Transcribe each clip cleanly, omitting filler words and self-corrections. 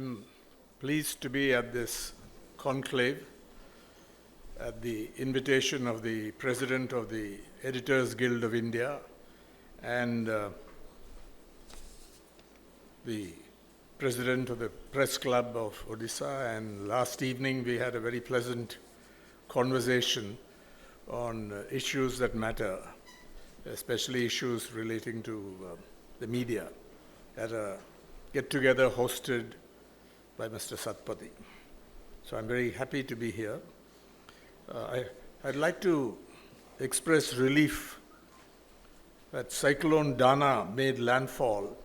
I'm pleased to be at this conclave at the invitation of the President of the Editors Guild of India and the President of the Press Club of Odisha. And last evening we had a very pleasant conversation on issues that matter, especially issues relating to the media, at a get-together hosted by Mr. Satpathy. So I'm very happy to be here. I'd like to express relief that Cyclone Dana made landfall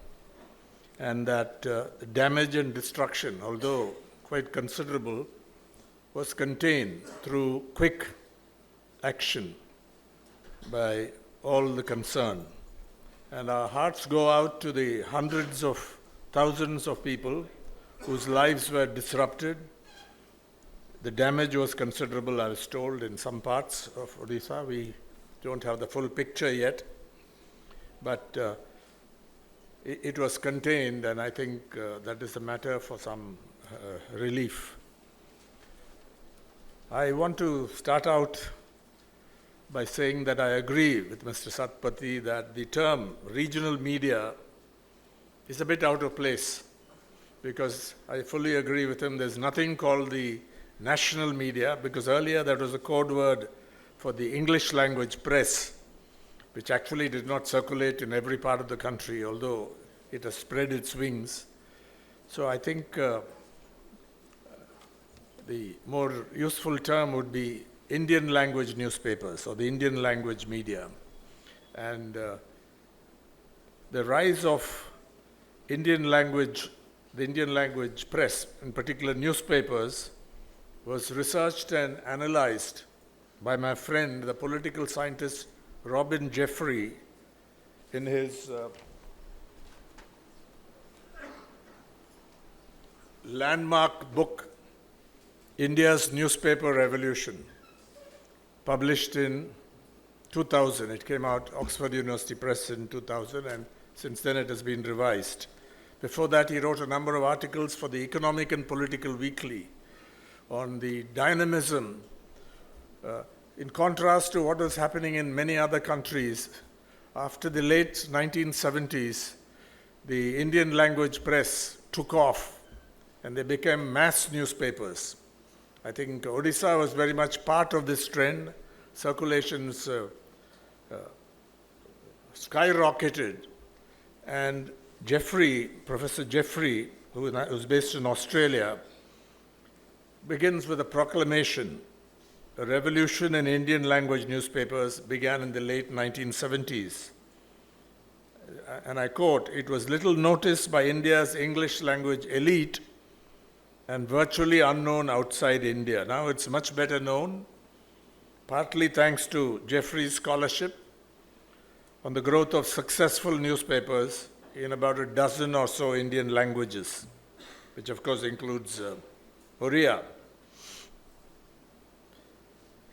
and that the damage and destruction, although quite considerable, was contained through quick action by all the concerned. And our hearts go out to the hundreds of thousands of people whose lives were disrupted. The damage was considerable, I was told, in some parts of Odisha. We don't have the full picture yet, but it was contained, and I think that is a matter for some relief. I want to start out by saying that I agree with Mr. Satpathy that the term regional media is a bit out of place, because I fully agree with him. There's nothing called the national media, because earlier that was a code word for the English language press, which actually did not circulate in every part of the country, although it has spread its wings. So I think the more useful term would be Indian language newspapers or the Indian language media. And the rise of the Indian language press, in particular newspapers, was researched and analyzed by my friend, the political scientist Robin Jeffrey, in his landmark book, India's Newspaper Revolution, published in 2000. It came out, Oxford University Press, in 2000, and since then it has been revised. Before that, he wrote a number of articles for the Economic and Political Weekly on the dynamism, in contrast to what was happening in many other countries. After the late 1970s, the Indian language press took off, and they became mass newspapers. I think Odisha was very much part of this trend. Circulations skyrocketed, and Professor Jeffrey, who's based in Australia, begins with a proclamation. A revolution in Indian language newspapers began in the late 1970s. And I quote, "It was little noticed by India's English language elite and virtually unknown outside India. Now it's much better known, partly thanks to Jeffrey's scholarship on the growth of successful newspapers in about a dozen or so Indian languages, which of course includes Oriya."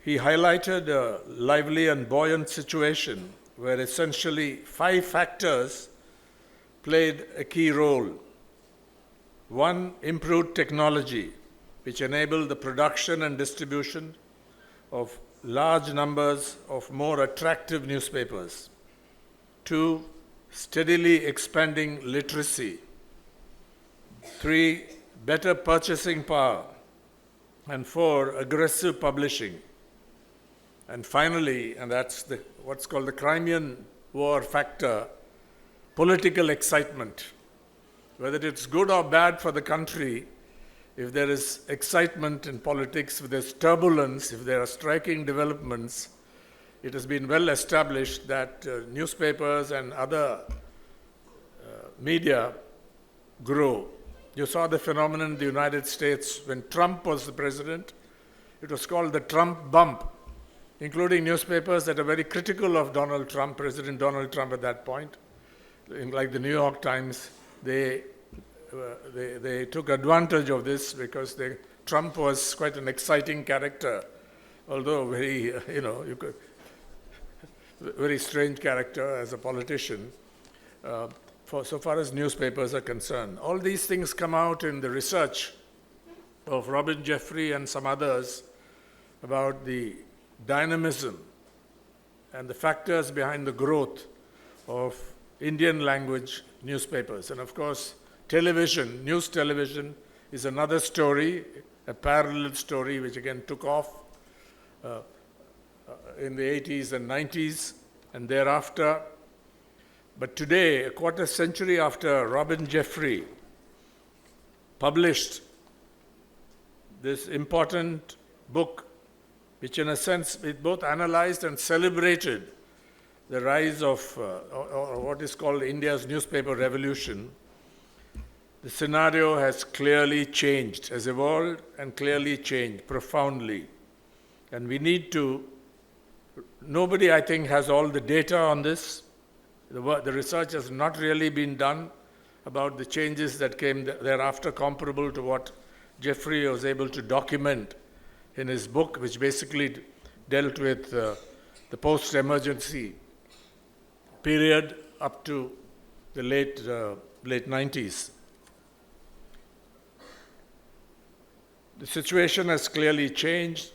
He highlighted a lively and buoyant situation where essentially 5 factors played a key role. 1, improved technology, which enabled the production and distribution of large numbers of more attractive newspapers. 2, steadily expanding literacy. 3, better purchasing power. And 4, aggressive publishing. And finally, and that's what's called the Crimean War factor, political excitement. Whether it's good or bad for the country, if there is excitement in politics, if there's turbulence, if there are striking developments, it has been well established that newspapers and other media grow. You saw the phenomenon in the United States when Trump was the president. It was called the Trump bump, including newspapers that are very critical of Donald Trump, President Donald Trump at that point. Like the New York Times, they took advantage of this because Trump was quite an exciting character, although very strange character as a politician. so far as newspapers are concerned. All these things come out in the research of Robin Jeffrey and some others about the dynamism and the factors behind the growth of Indian language newspapers. And of course, television, news television, is another story, a parallel story which again took off in the 80s and 90s and thereafter. But today, a quarter century after Robin Jeffrey published this important book, which in a sense it both analyzed and celebrated the rise of or what is called India's newspaper revolution, the scenario has clearly changed, has evolved and clearly changed profoundly. And we need to, nobody I think has all the data on this. The research has not really been done about the changes that came thereafter, comparable to what Jeffrey was able to document in his book, which basically dealt with the post-emergency period up to the late 90s. The situation has clearly changed.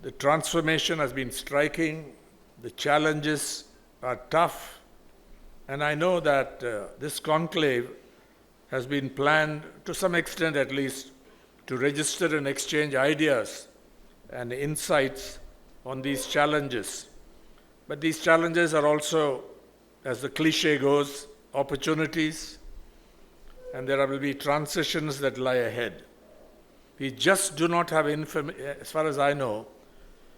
The transformation has been striking. The challenges are tough. And I know that this conclave has been planned, to some extent at least, to register and exchange ideas and insights on these challenges. But these challenges are also, as the cliche goes, opportunities, and there will be transitions that lie ahead. We just do not have, as far as I know,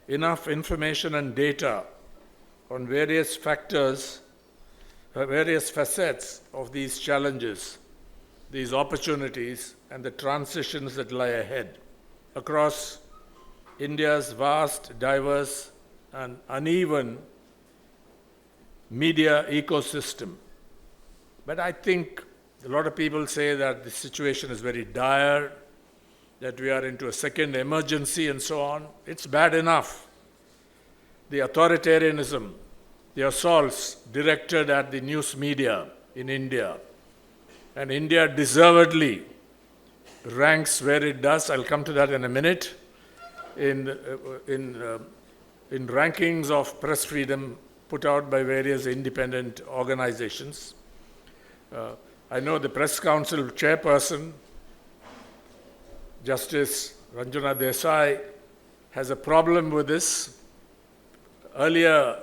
enough information and data on various factors, various facets of these challenges, these opportunities, and the transitions that lie ahead across India's vast, diverse, and uneven media ecosystem. But I think a lot of people say that the situation is very dire, that we are into a second emergency and so on. It's bad enough. The authoritarianism, the assaults directed at the news media in India, and India deservedly ranks where it does. I'll come to that in a minute. In rankings of press freedom put out by various independent organizations. I know the Press Council chairperson, Justice Ranjana Desai, has a problem with this. Earlier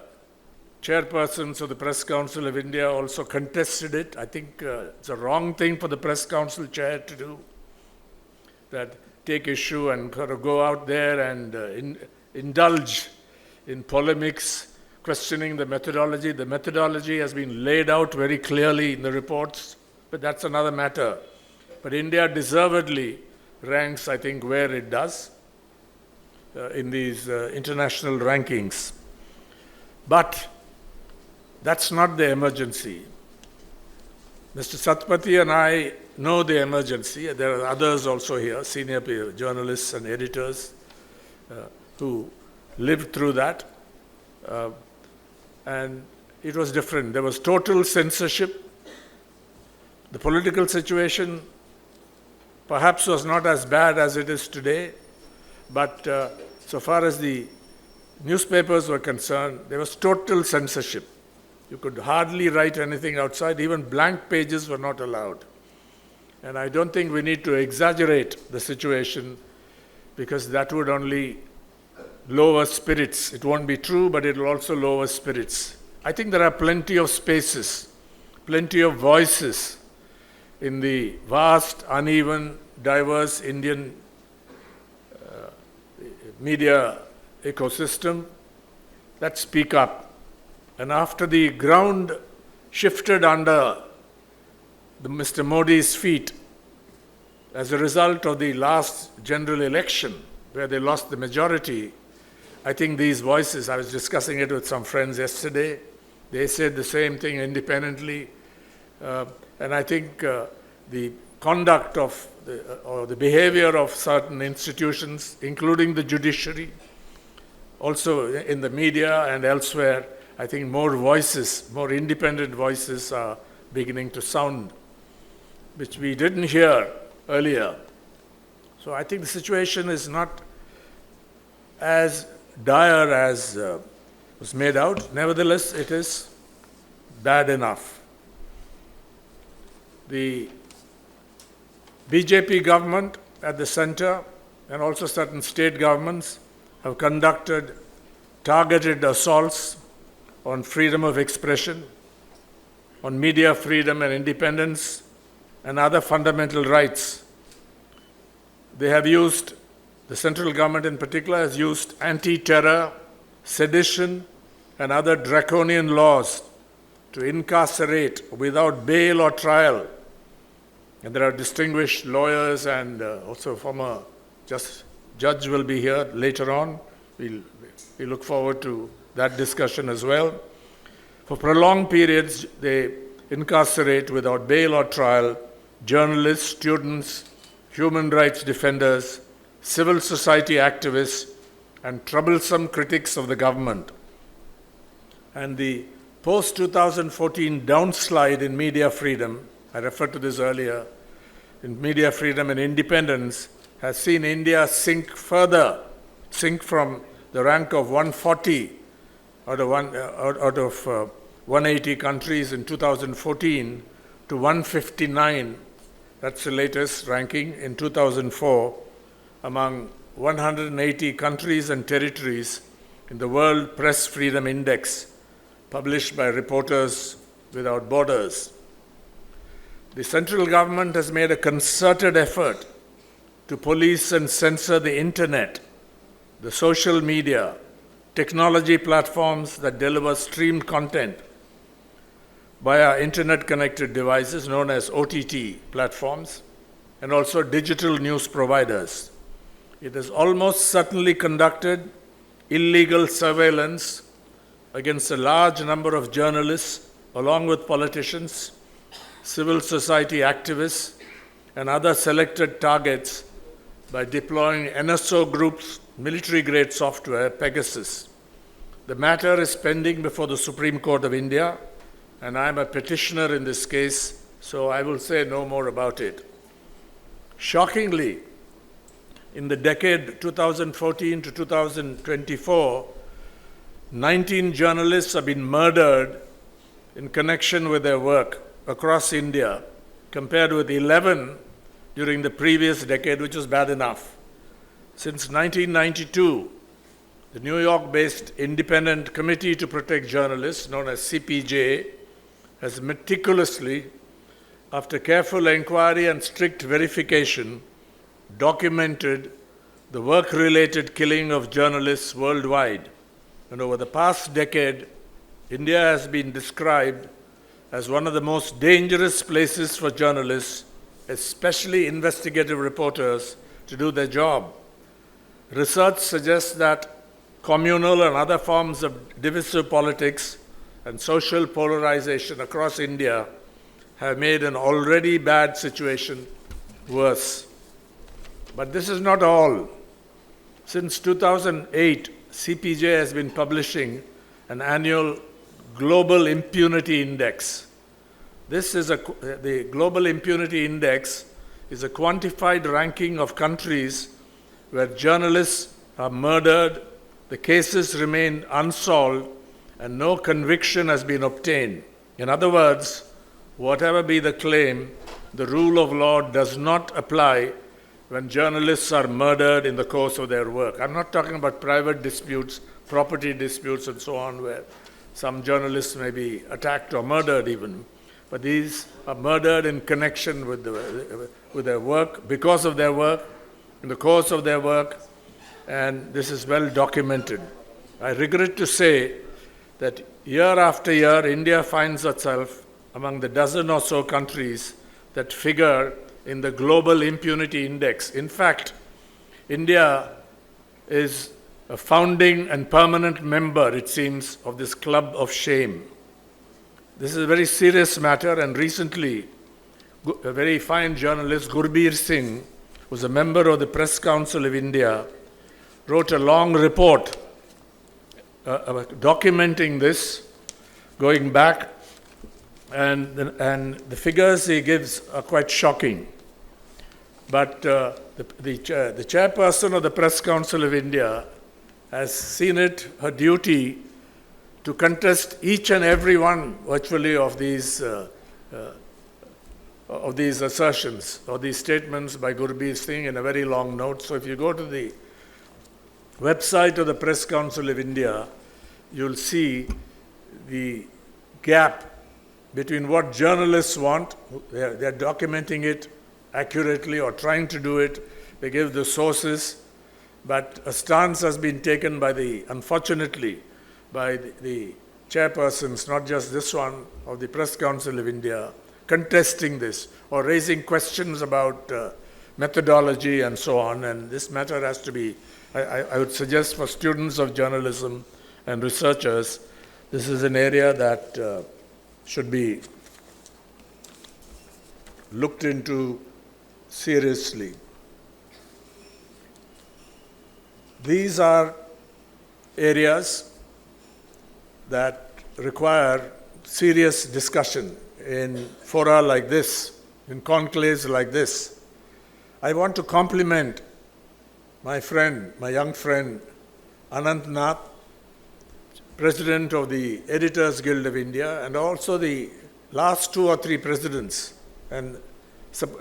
chairpersons of the Press Council of India also contested it. I think it's a wrong thing for the Press Council chair to do, that take issue and kind of go out there and indulge in polemics, questioning the methodology. The methodology has been laid out very clearly in the reports, but that's another matter. But India deservedly ranks, I think, where it does in these international rankings. But that's not the emergency. Mr. Satpathy and I know the emergency. There are others also here, senior journalists and editors who lived through that. And it was different. There was total censorship. The political situation perhaps was not as bad as it is today, but so far as the newspapers were concerned, there was total censorship. You could hardly write anything outside. Even blank pages were not allowed. And I don't think we need to exaggerate the situation, because that would only lower spirits. It won't be true, but it will also lower spirits. I think there are plenty of spaces, plenty of voices in the vast, uneven, diverse Indian media ecosystem that speak up. And after the ground shifted under Mr. Modi's feet as a result of the last general election, where they lost the majority, I think these voices, I was discussing it with some friends yesterday, they said the same thing independently. And I think the conduct of or the behavior of certain institutions, including the judiciary, also in the media and elsewhere, I think more voices, more independent voices are beginning to sound, which we didn't hear earlier. So I think the situation is not as dire as was made out. Nevertheless, it is bad enough. The BJP government at the center and also certain state governments have conducted targeted assaults on freedom of expression, on media freedom and independence, and other fundamental rights. They have used, the central government in particular, has used anti-terror, sedition, and other draconian laws to incarcerate without bail or trial. And there are distinguished lawyers and also former judge will be here later on. We look forward to that discussion as well. For prolonged periods, they incarcerate without bail or trial journalists, students, human rights defenders, civil society activists, and troublesome critics of the government. And the post-2014 downslide in media freedom, I referred to this earlier, in media freedom and independence, has seen India sink from the rank of 140 out of 180 countries in 2014 to 159. That's the latest ranking in 2004 among 180 countries and territories in the World Press Freedom Index, published by Reporters Without Borders. The central government has made a concerted effort to police and censor the internet, the social media, technology platforms that deliver streamed content via internet-connected devices known as OTT platforms, and also digital news providers. It has almost certainly conducted illegal surveillance against a large number of journalists, along with politicians, civil society activists, and other selected targets by deploying NSO Group's military-grade software, Pegasus. The matter is pending before the Supreme Court of India, and I am a petitioner in this case, so I will say no more about it. Shockingly, in the decade 2014 to 2024, 19 journalists have been murdered in connection with their work across India, compared with 11 during the previous decade, which was bad enough. Since 1992, the New York-based Independent Committee to Protect Journalists, known as CPJ, has meticulously, after careful inquiry and strict verification, documented the work-related killing of journalists worldwide. And over the past decade, India has been described as one of the most dangerous places for journalists, especially investigative reporters, to do their job. Research suggests that communal and other forms of divisive politics and social polarization across India have made an already bad situation worse. But this is not all. Since 2008, CPJ has been publishing an annual Global Impunity Index. The Global Impunity Index is a quantified ranking of countries where journalists are murdered, the cases remain unsolved, and no conviction has been obtained. In other words, whatever be the claim, the rule of law does not apply when journalists are murdered in the course of their work. I'm not talking about private disputes, property disputes, and so on, where some journalists may be attacked or murdered even. But these are murdered in connection with their work, because of their work, in the course of their work, and this is well documented. I regret to say that year after year, India finds itself among the dozen or so countries that figure in the Global Impunity Index. In fact, India is a founding and permanent member, it seems, of this club of shame. This is a very serious matter, and recently, a very fine journalist, Gurbir Singh, who's a member of the Press Council of India, wrote a long report documenting this, going back, and the figures he gives are quite shocking. But the chairperson of the Press Council of India has seen it her duty to contest each and every one, virtually, of these assertions or these statements by Gurpreet Singh in a very long note. So if you go to the website of the Press Council of India, you'll see the gap between what journalists want. They're documenting it accurately or trying to do it. They give the sources. But a stance has been taken unfortunately, by the chairpersons, not just this one, of the Press Council of India, contesting this or raising questions about methodology and so on. And this matter has to be, I would suggest for students of journalism and researchers, this is an area that should be looked into seriously. These are areas that require serious discussion in fora like this, in conclaves like this. I want to compliment my friend, my young friend, Anant Nath, President of the Editors Guild of India, and also the last 2 or 3 presidents and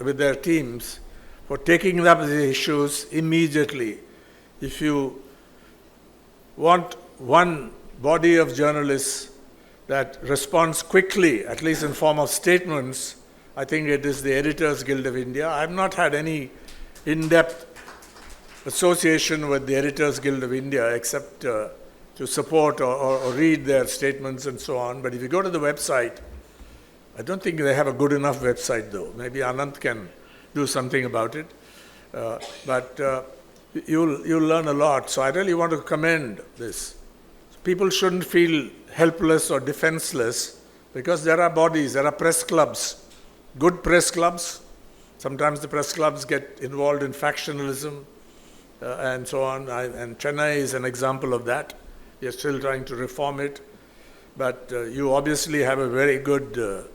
with their teams for taking up the issues immediately. If you want one body of journalists that responds quickly, at least in form of statements, I think it is the Editors Guild of India. I've not had any in-depth association with the Editors Guild of India except to support or read their statements and so on. But if you go to the website, I don't think they have a good enough website though. Maybe Anant can do something about it. But you'll learn a lot. So I really want to commend this. People shouldn't feel helpless or defenseless because there are bodies, there are press clubs, good press clubs. Sometimes the press clubs get involved in factionalism and so on. And Chennai is an example of that. We are still trying to reform it. But you obviously have a very good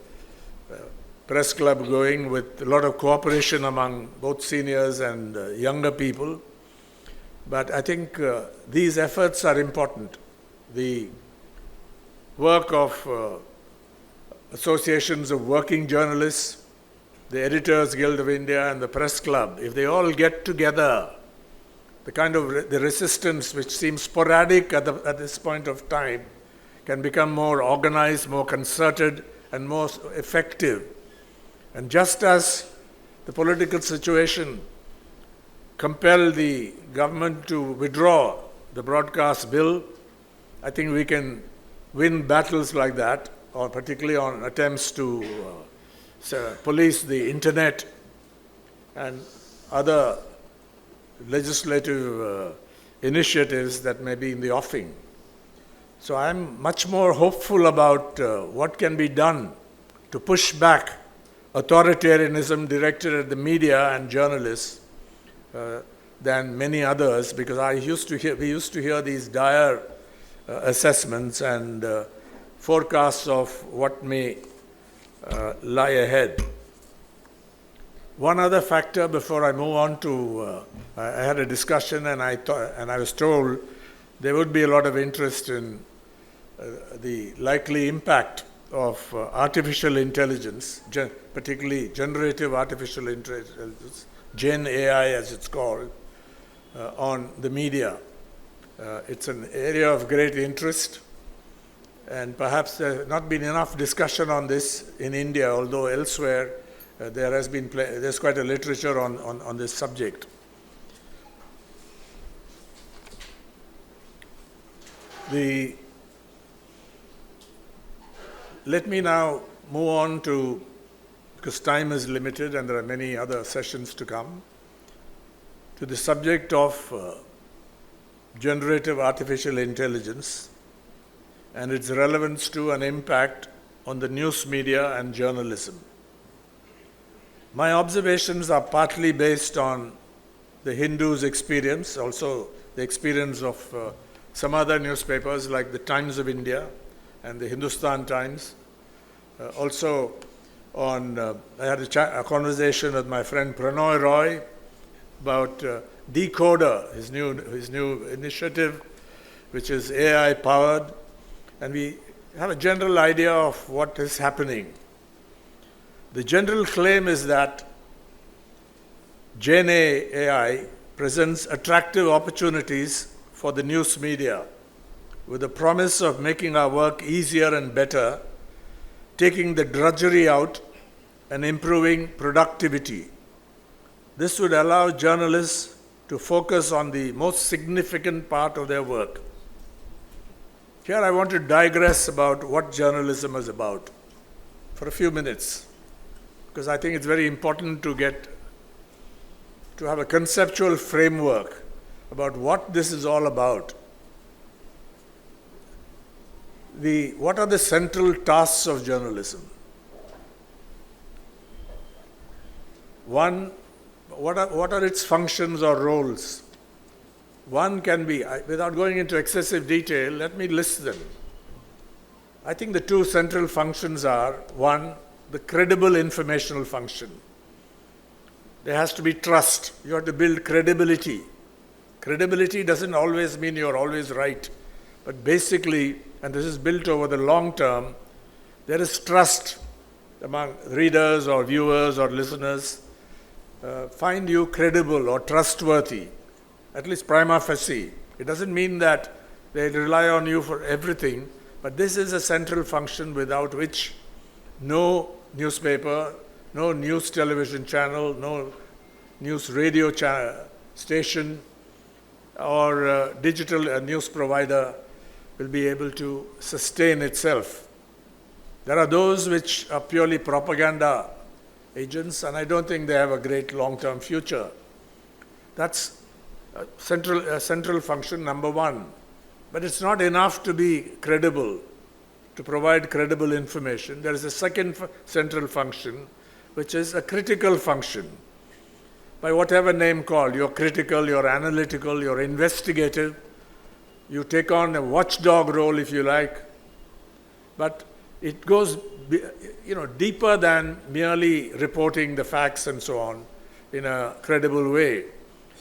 press club going with a lot of cooperation among both seniors and younger people. But I think these efforts are important. The work of associations of working journalists, the Editors Guild of India and the Press Club, if they all get together, the kind of the resistance which seems sporadic at this point of time can become more organized, more concerted and more effective. And just as the political situation compelled the government to withdraw the broadcast bill, I think we can win battles like that, or particularly on attempts to police the internet and other legislative initiatives that may be in the offing. So I'm much more hopeful about what can be done to push back authoritarianism directed at the media and journalists than many others, because we used to hear these dire assessments and forecasts of what may lie ahead. One other factor before I move on to, I had a discussion and I was told there would be a lot of interest in the likely impact of artificial intelligence, particularly generative artificial intelligence, Gen AI as it's called, on the media. It's an area of great interest, and perhaps there has not been enough discussion on this in India, although elsewhere there's quite a literature on this subject. Let me now move on to, because time is limited and there are many other sessions to come, to the subject of generative artificial intelligence and its relevance to and impact on the news media and journalism. My observations are partly based on the Hindu's experience, also the experience of some other newspapers like the Times of India and the Hindustan Times, Also, I had a conversation with my friend Pranoy Roy about Decoder, his new initiative, which is AI powered, and we have a general idea of what is happening. The general claim is that Gen AI presents attractive opportunities for the news media, with the promise of making our work easier and better, taking the drudgery out, and improving productivity. This would allow journalists to focus on the most significant part of their work. Here I want to digress about what journalism is about for a few minutes, because I think it's very important to have a conceptual framework about what this is all about. What are the central tasks of journalism? One, what are its functions or roles? One can be, without going into excessive detail, let me list them. I think the two central functions are, one, the credible informational function. There has to be trust. You have to build credibility. Credibility doesn't always mean you're always right, but basically, and this is built over the long term, there is trust among readers or viewers or listeners. Find you credible or trustworthy, at least prima facie. It doesn't mean that they rely on you for everything, but this is a central function without which no newspaper, no news television channel, no news radio station, or digital news provider will be able to sustain itself. There are those which are purely propaganda agents, and I don't think they have a great long-term future. That's a central function number one. But it's not enough to be credible, to provide credible information. There is a second central function, which is a critical function. By whatever name called, you're critical, you're analytical, you're investigative, you take on a watchdog role if you like, but it goes deeper than merely reporting the facts and so on in a credible way.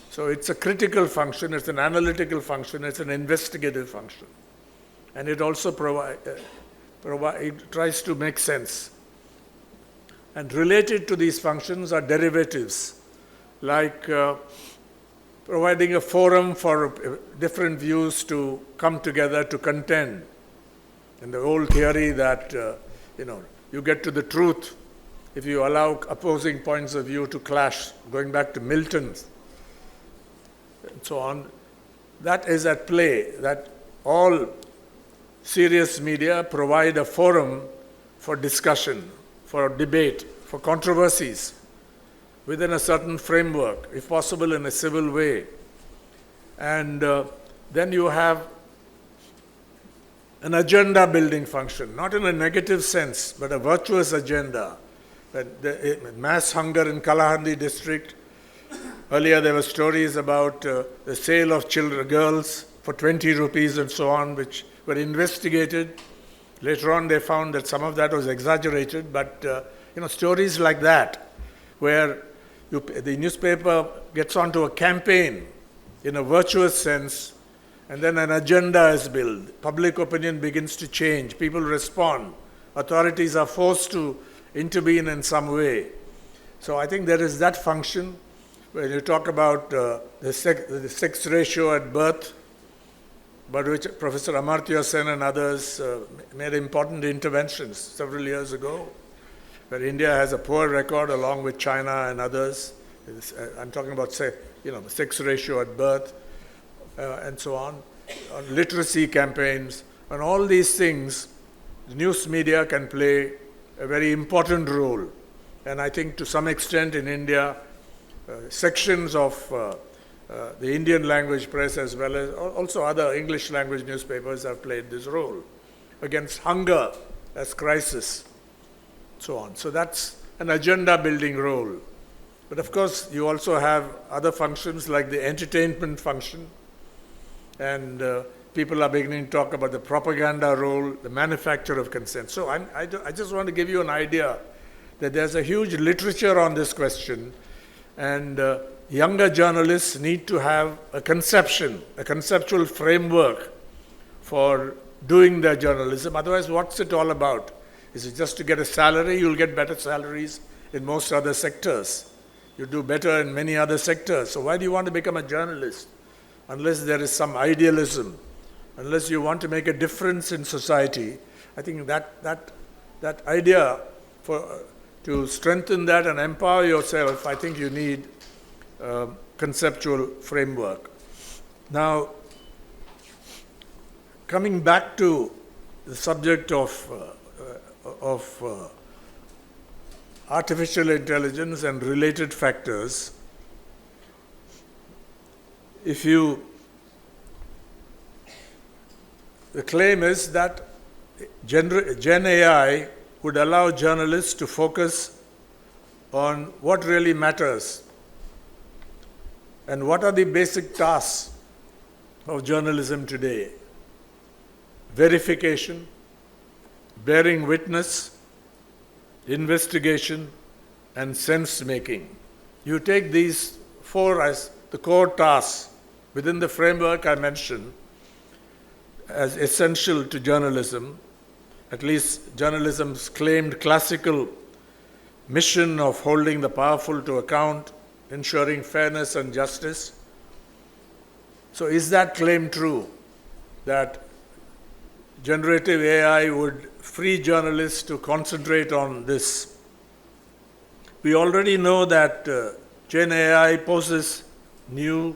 So it's a critical function, it's an analytical function, it's an investigative function. And it also it tries to make sense. And related to these functions are derivatives, like providing a forum for different views to come together to contend. And the old theory that, you get to the truth if you allow opposing points of view to clash, going back to Milton and so on, that is at play, that all serious media provide a forum for discussion, for debate, for controversies within a certain framework, if possible in a civil way. And then you have an agenda building function, not in a negative sense, but a virtuous agenda. The mass hunger in Kalahandi district, earlier there were stories about the sale of girls for 20 rupees and so on, which were investigated. Later on they found that some of that was exaggerated, but stories like that, where the newspaper gets onto a campaign in a virtuous sense, and then an agenda is built. Public opinion begins to change. People respond. Authorities are forced to intervene in some way. So I think there is that function. When you talk about the sex ratio at birth, about which Professor Amartya Sen and others made important interventions several years ago, where India has a poor record along with China and others. I'm talking about, sex ratio at birth, and so on literacy campaigns, and all these things, the news media can play a very important role. And I think to some extent in India, sections of the Indian language press as well as also other English language newspapers have played this role against hunger as crisis, so on. So that's an agenda building role. But of course, you also have other functions like the entertainment function. And people are beginning to talk about the propaganda role, the manufacture of consent. So I just want to give you an idea that there's a huge literature on this question, and younger journalists need to have a conceptual framework for doing their journalism. Otherwise, what's it all about? Is it just to get a salary? You'll get better salaries in most other sectors. You do better in many other sectors. So why do you want to become a journalist? Unless there is some idealism, unless you want to make a difference in society. I think that idea to strengthen that and empower yourself, I think you need a conceptual framework. Now, coming back to the subject of artificial intelligence and related factors, the claim is that Gen AI would allow journalists to focus on what really matters and what are the basic tasks of journalism today. Verification, bearing witness, investigation, and sense-making. You take these four as the core tasks within the framework I mentioned as essential to journalism, at least journalism's claimed classical mission of holding the powerful to account, ensuring fairness and justice. So is that claim true, that generative AI would free journalists to concentrate on this? We already know that Gen AI poses new,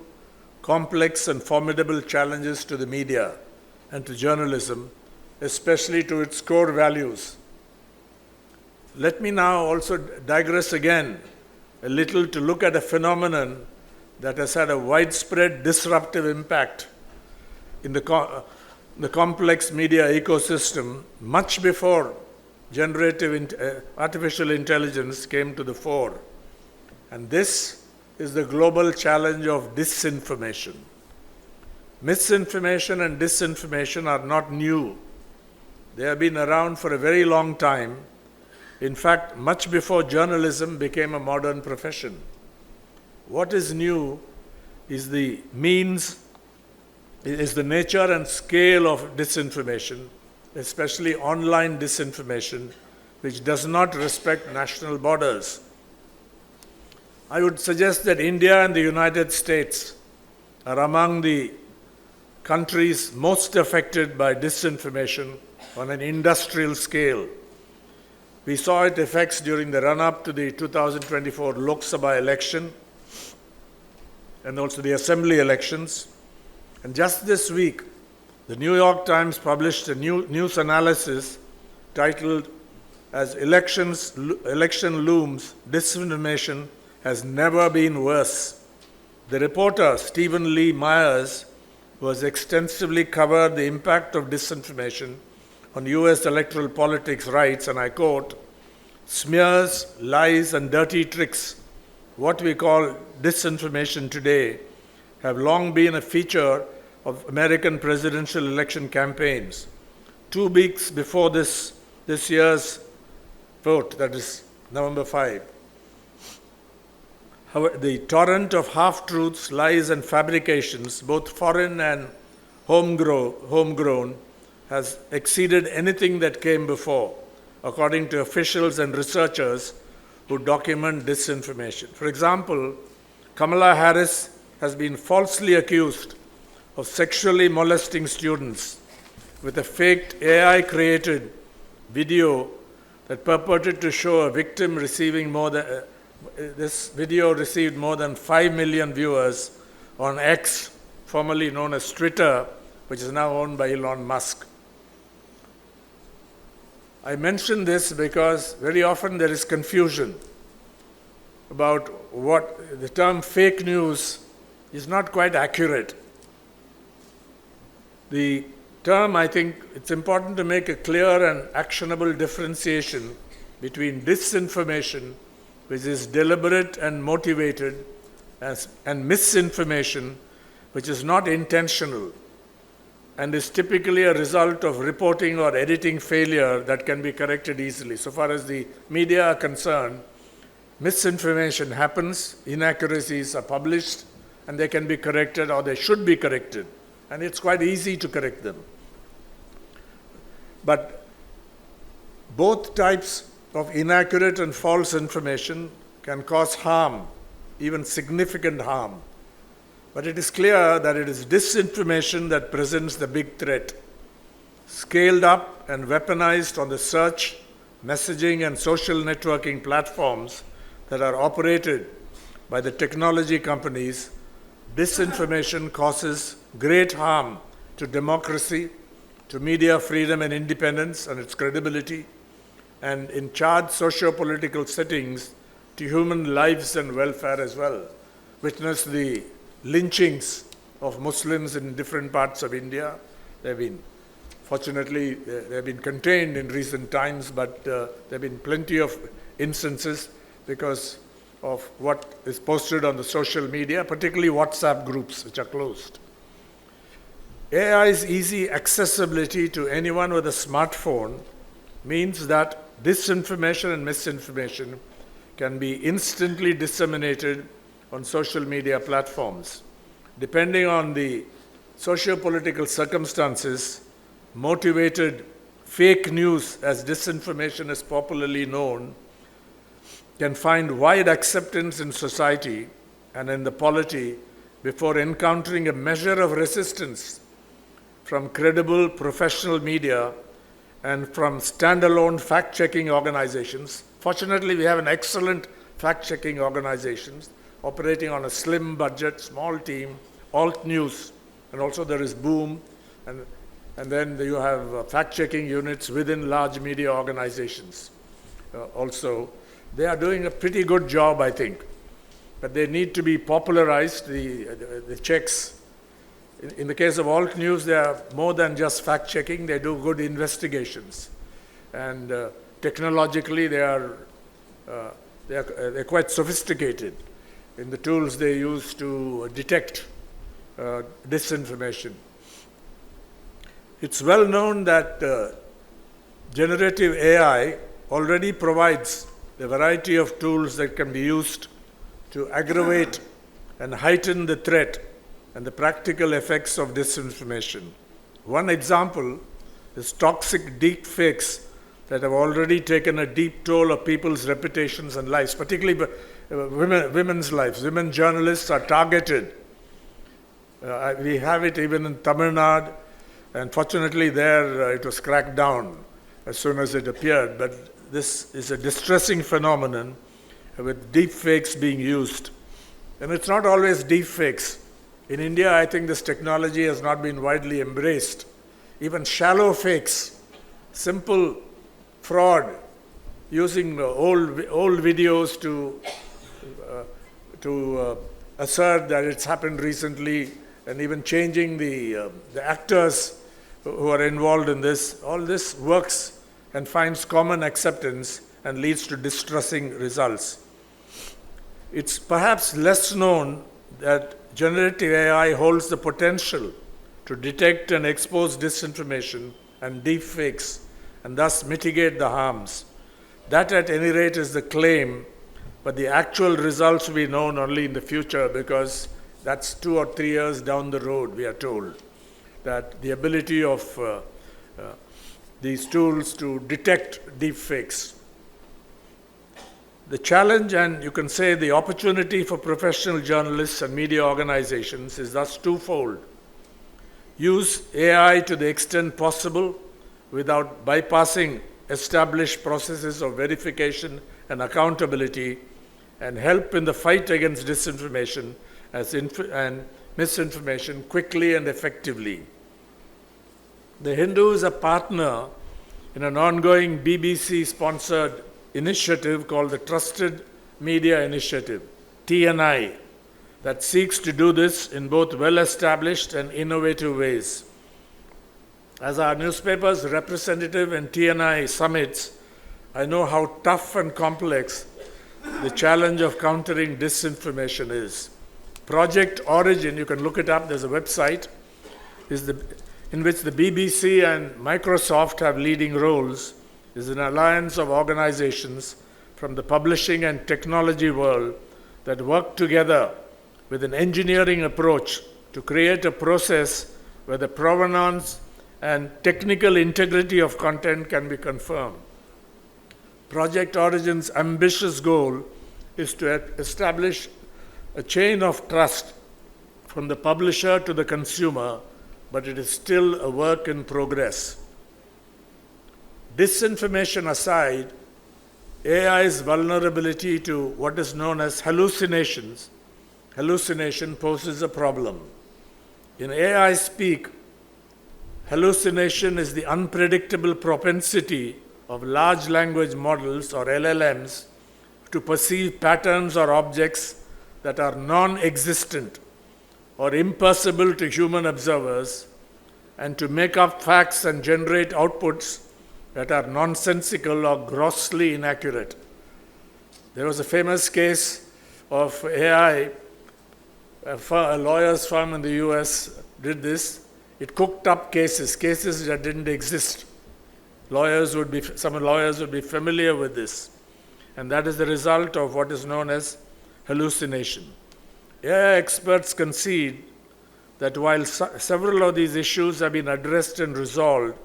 complex, and formidable challenges to the media and to journalism, especially to its core values. Let me now also digress again a little to look at a phenomenon that has had a widespread disruptive impact in the complex media ecosystem much before artificial intelligence came to the fore. And this is the global challenge of disinformation. Misinformation and disinformation are not new. They have been around for a very long time. In fact, much before journalism became a modern profession. What is new is the nature and scale of disinformation, especially online disinformation, which does not respect national borders. I would suggest that India and the United States are among the countries most affected by disinformation on an industrial scale. We saw its effects during the run-up to the 2024 Lok Sabha election and also the assembly elections. And just this week, the New York Times published a news analysis titled, "As Election Looms, Disinformation Has Never Been Worse." The reporter, Stephen Lee Myers, was extensively covered the impact of disinformation on U.S. electoral politics, writes, and I quote, "Smears, lies, and dirty tricks, what we call disinformation today, have long been a feature of American presidential election campaigns. 2 weeks before this year's vote, that is November 5. However, the torrent of half-truths, lies, and fabrications, both foreign and homegrown, has exceeded anything that came before, according to officials and researchers who document disinformation. For example, Kamala Harris has been falsely accused of sexually molesting students with a faked AI-created video that purported to show a victim receiving this video received more than 5 million viewers on X, formerly known as Twitter, which is now owned by Elon Musk. I mention this because very often there is confusion about what the term fake news is not quite accurate. The term, I think it's important to make a clear and actionable differentiation between disinformation, which is deliberate and motivated, and misinformation, which is not intentional. and is typically a result of reporting or editing failure that can be corrected easily. So far as the media are concerned, misinformation happens, inaccuracies are published, and they can be corrected or they should be corrected. And it's quite easy to correct them. But both types of inaccurate and false information can cause harm, even significant harm. But it is clear that it is disinformation that presents the big threat, scaled up and weaponized on the search, messaging, and social networking platforms that are operated by the technology companies. Disinformation causes great harm to democracy, to media freedom and independence and its credibility, and in charged socio-political settings, to human lives and welfare as well. Witness the lynchings of Muslims in different parts of India. Fortunately, they've been contained in recent times, but there have been plenty of instances because of what is posted on the social media, particularly WhatsApp groups, which are closed. AI's easy accessibility to anyone with a smartphone means that disinformation and misinformation can be instantly disseminated on social media platforms. Depending on the socio-political circumstances, motivated fake news, as disinformation is popularly known, can find wide acceptance in society and in the polity before encountering a measure of resistance from credible professional media and from standalone fact-checking organizations. Fortunately, we have an excellent fact-checking organizations operating on a slim budget, small team, alt news, and also there is Boom, and then you have fact-checking units within large media organizations. Also, they are doing a pretty good job, I think, but they need to be popularized, the checks. In the case of alt news, they are more than just fact-checking, they do good investigations. And technologically, they're quite sophisticated in the tools they use to detect disinformation. It's well known that generative AI already provides a variety of tools that can be used to aggravate and heighten the threat and the practical effects of disinformation. One example is toxic deep fakes that have already taken a deep toll of people's reputations and lives, particularly women's lives. Women journalists are targeted. We have it even in Tamil Nadu, and fortunately there it was cracked down as soon as it appeared. But this is a distressing phenomenon with deep fakes being used. And it's not always deep fakes. In India, I think this technology has not been widely embraced. Even shallow fakes, simple fraud, using old videos to assert that it's happened recently, and even changing the actors who are involved in this. All this works and finds common acceptance and leads to distressing results. It's perhaps less known that generative AI holds the potential to detect and expose disinformation and deepfakes and thus mitigate the harms. That at any rate is the claim, but the actual results will be known only in the future, because that's 2 or 3 years down the road, we are told, that the ability of these tools to detect deepfakes. The challenge, and you can say the opportunity for professional journalists and media organizations, is thus twofold. Use AI to the extent possible without bypassing established processes of verification and accountability, and help in the fight against disinformation and misinformation quickly and effectively. The Hindu is a partner in an ongoing BBC-sponsored initiative called the Trusted Media Initiative, TNI, that seeks to do this in both well-established and innovative ways. As our newspaper's representative in TNI summits, I know how tough and complex the challenge of countering disinformation is. Project Origin, you can look it up, there's a website, in which the BBC and Microsoft have leading roles, is an alliance of organizations from the publishing and technology world that work together with an engineering approach to create a process where the provenance and technical integrity of content can be confirmed. Project Origin's ambitious goal is to establish a chain of trust from the publisher to the consumer, but it is still a work in progress. Disinformation aside, AI's vulnerability to what is known as hallucination poses a problem. In AI speak, hallucination is the unpredictable propensity of large language models, or LLMs, to perceive patterns or objects that are non-existent or impossible to human observers, and to make up facts and generate outputs that are nonsensical or grossly inaccurate. There was a famous case of AI. A lawyer's firm in the US did this. It cooked up cases that didn't exist. Some lawyers would be familiar with this. And that is the result of what is known as hallucination. AI experts concede that while several of these issues have been addressed and resolved,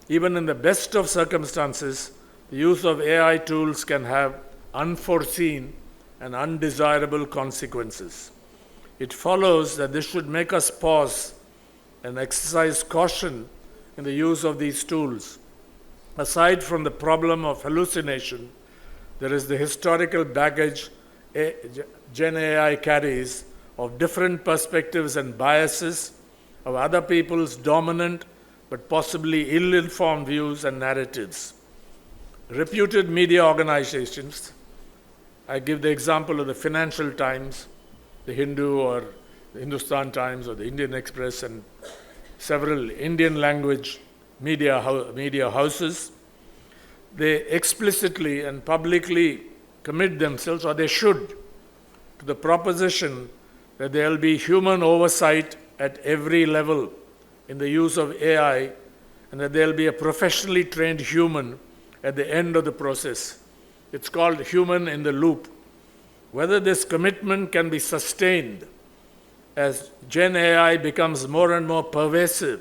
even in the best of circumstances, the use of AI tools can have unforeseen and undesirable consequences. It follows that this should make us pause and exercise caution in the use of these tools. Aside from the problem of hallucination, there is the historical baggage Gen AI carries of different perspectives and biases of other people's dominant but possibly ill-informed views and narratives. Reputed media organizations, I give the example of the Financial Times, the Hindu or the Hindustan Times or the Indian Express, and several Indian language media houses, they explicitly and publicly commit themselves, or they should, to the proposition that there will be human oversight at every level in the use of AI, and that there will be a professionally trained human at the end of the process. It's called human in the loop. Whether this commitment can be sustained as Gen AI becomes more and more pervasive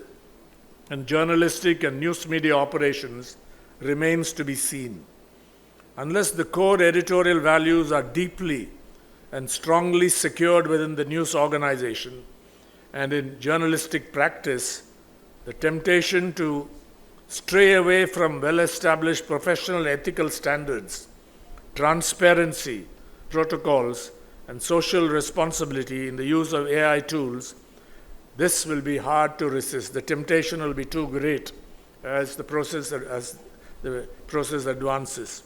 in journalistic and news media operations remains to be seen. Unless the core editorial values are deeply and strongly secured within the news organization and in journalistic practice, the temptation to stray away from well-established professional ethical standards, transparency, protocols, and social responsibility in the use of AI tools, this will be hard to resist. The temptation will be too great as the process advances.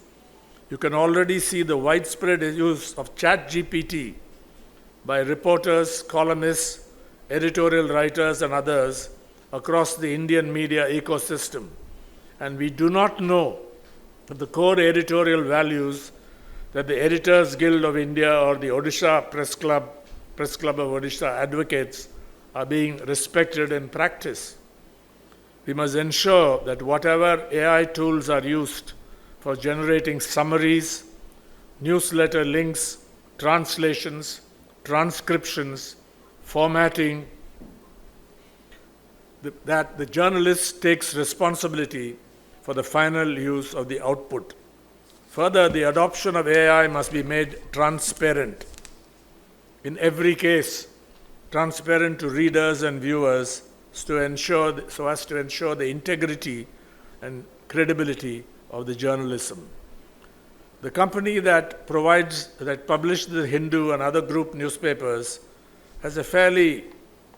You can already see the widespread use of ChatGPT by reporters, columnists, editorial writers, and others across the Indian media ecosystem. And we do not know if the core editorial values that the Editors Guild of India or the Odisha Press Club of Odisha advocates are being respected in practice. We must ensure that whatever AI tools are used for generating summaries, newsletter links, translations, transcriptions, formatting, that the journalist takes responsibility for the final use of the output. Further, the adoption of AI must be made transparent. In every case, transparent to readers and viewers so as to ensure the integrity and credibility of the journalism. The company that published the Hindu and other group newspapers has a fairly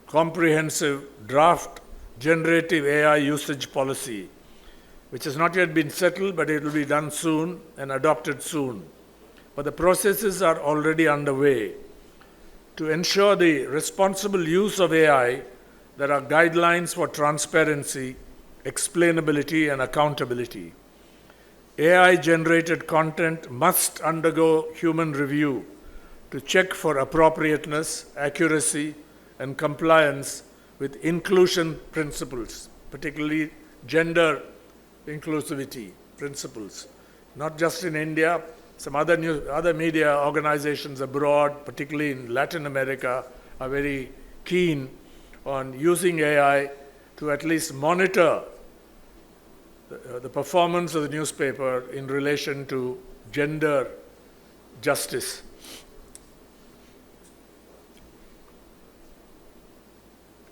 comprehensive draft generative AI usage policy, which has not yet been settled, but it will be done soon and adopted soon. But the processes are already underway. To ensure the responsible use of AI, there are guidelines for transparency, explainability, and accountability. AI-generated content must undergo human review to check for appropriateness, accuracy, and compliance with inclusion principles, particularly gender inclusivity principles. Not just in India, some other media organizations abroad, particularly in Latin America, are very keen on using AI to at least monitor the performance of the newspaper in relation to gender justice.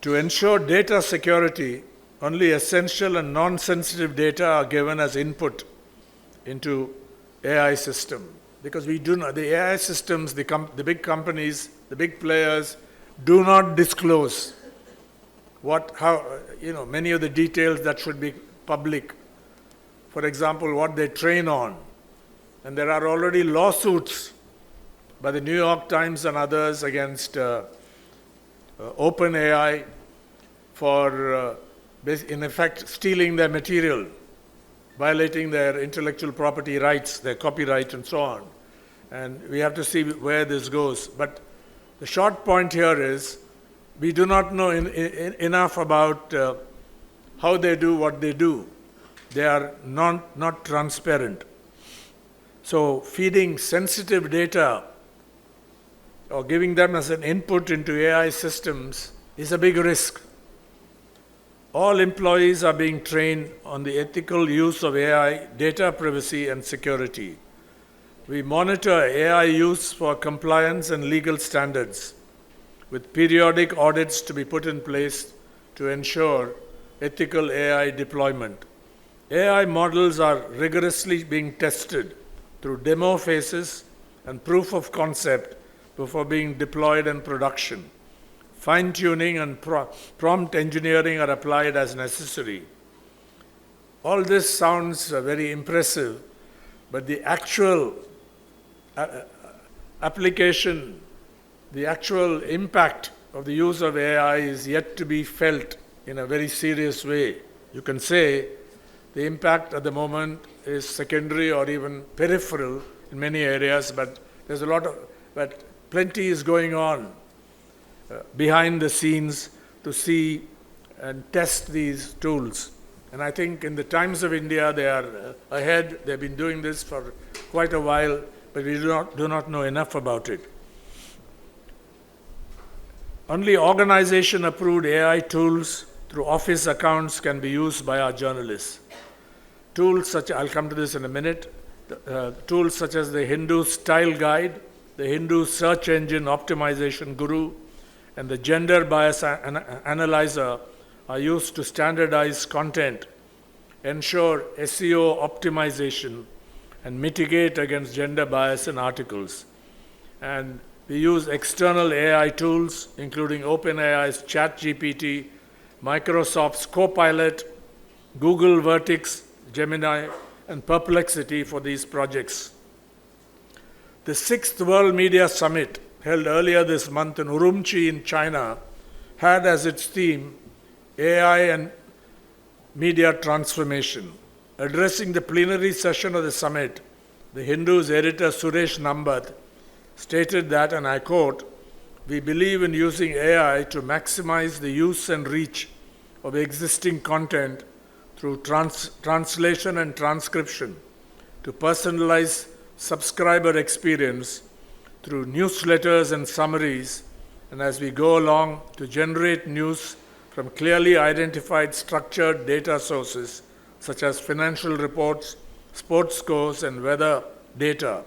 To ensure data security, only essential and non-sensitive data are given as input into AI system. Because we do not, the AI systems, the big companies, the big players do not disclose many of the details that should be public. For example, what they train on. And there are already lawsuits by the New York Times and others against OpenAI for, in effect, stealing their material, violating their intellectual property rights, their copyright, and so on. And we have to see where this goes. But the short point here is we do not know enough about how they do what they do. They are not transparent. So feeding sensitive data or giving them as an input into AI systems is a big risk. All employees are being trained on the ethical use of AI, data privacy, and security. We monitor AI use for compliance and legal standards, with periodic audits to be put in place to ensure ethical AI deployment. AI models are rigorously being tested through demo phases and proof of concept before being deployed in production. Fine-tuning and prompt engineering are applied as necessary. All this sounds very impressive, but the actual application, the actual impact of the use of AI is yet to be felt in a very serious way. You can say the impact at the moment is secondary or even peripheral in many areas, but there's but plenty is going on behind the scenes to see and test these tools. And I think in the Times of India, they are ahead. They've been doing this for quite a while, but we do not know enough about it. Only organization-approved AI tools through office accounts can be used by our journalists. Tools such, I'll come to this in a minute, tools such as the Hindu Style Guide, the Hindu Search Engine Optimization Guru, and the Gender Bias Analyzer are used to standardize content, ensure SEO optimization, and mitigate against gender bias in articles. And we use external AI tools, including OpenAI's ChatGPT, Microsoft's Copilot, Google Vertex, Gemini, and Perplexity for these projects. The 6th World Media Summit, held earlier this month in Urumqi in China, had as its theme AI and media transformation. Addressing the plenary session of the summit, the Hindu's editor Suresh Nambat stated that, and I quote, "We believe in using AI to maximize the use and reach of existing content through translation and transcription, to personalize subscriber experience through newsletters and summaries, and as we go along, to generate news from clearly identified structured data sources such as financial reports, sports scores, and weather data.